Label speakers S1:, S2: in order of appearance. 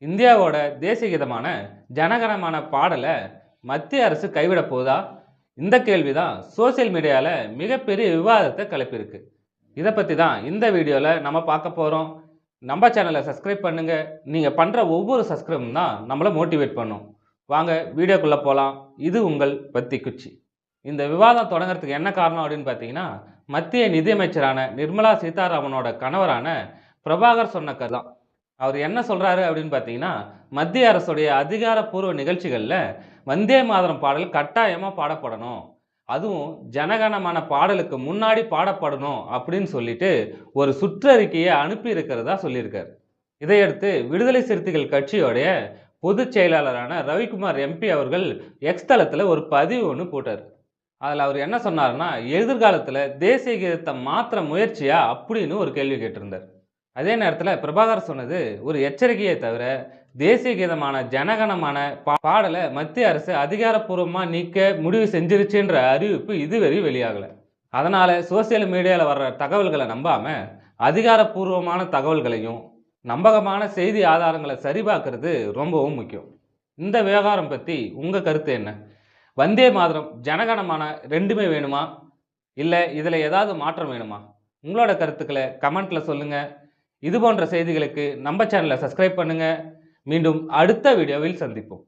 S1: இந்தியாவோட தேசிய கீதமான ஜனகணமன பாடல மத்திய அரசு கைவிட போதா? இந்த கேள்வி தான் சோசியல் மீடியால மிகப்பெரிய விவாதத்தை கிளப்பியிருக்கு. இத பத்தி தான் இந்த வீடியோல நம்ம பார்க்க போறோம். நம்ம சேனலை சப்ஸ்கிரைப் பண்ணுங்க. நீங்க பண்ற ஒவ்வொரு சப்ஸ்கிரைபும் தான் நம்மள மோட்டிவேட் பண்ணும். வாங்க வீடியோக்குள்ள போலாம். இது உங்கள் பத்தி குச்சி. இந்த விவாதம் தொடங்குறதுக்கு என்ன காரணம் அப்படின்னு பார்த்தீங்கன்னா, மத்திய நிதியமைச்சரான நிர்மலா சீதாராமனோட கணவரான பிரபாகர் சொன்ன கருத்து தான். அவர் என்ன சொல்றாரு அப்படின்னு பார்த்தீங்கன்னா, மத்திய அரசுடைய அதிகாரப்பூர்வ நிகழ்ச்சிகள்ல வந்தே மாதரம் பாடல் கட்டாயமா பாடப்படணும். அதுவும் ஜனகணமன பாடலுக்கு முன்னாடி பாடப்படணும் அப்படின்னு சொல்லிட்டு ஒரு சுற்றறிக்கையை அனுப்பி இருக்கிறதா சொல்லியிருக்காரு. இதையடுத்து விடுதலை சிறுத்தைகள் கட்சியோடைய பொதுச் செயலாளரான ரவிக்குமார் எம்பி அவர்கள் எக்ஸ் தளத்துல ஒரு பதிவு ஒன்று போட்டார். அதில் அவர் என்ன சொன்னாருன்னா, எதிர்காலத்தில் தேசிய கீதத்தை மாற்ற முயற்சியா அப்படின்னு ஒரு கேள்வி கேட்டிருந்தார். அதே நேரத்தில் பிரபாகர் சொன்னது ஒரு எச்சரிக்கையை தவிர, தேசிய கீதமான ஜனகணமன பாடலை மத்திய அரசு அதிகாரப்பூர்வமாக நீக்க முடிவு செஞ்சிருச்சுன்ற அறிவிப்பு இதுவரை வெளியாகலை. அதனால சோசியல் மீடியாவில் வர்ற தகவல்களை நம்பாம அதிகாரப்பூர்வமான தகவல்களையும் நம்பகமான செய்தி ஆதாரங்களை சரிபார்க்கறது ரொம்பவும் முக்கியம். இந்த விவகாரம் பற்றி உங்கள் கருத்து என்ன? வந்தே மாதரம் ஜனகணமன ரெண்டுமே வேணுமா? இல்லை இதில் ஏதாவது மாற்றம் வேணுமா? உங்களோட கருத்துக்களை கமெண்ட்ல சொல்லுங்க. இது போன்ற செய்திகளுக்கு நம்ம சேனலை சப்ஸ்கிரைப் பண்ணுங்க. மீண்டும் அடுத்த வீடியோவில் சந்திப்போம்.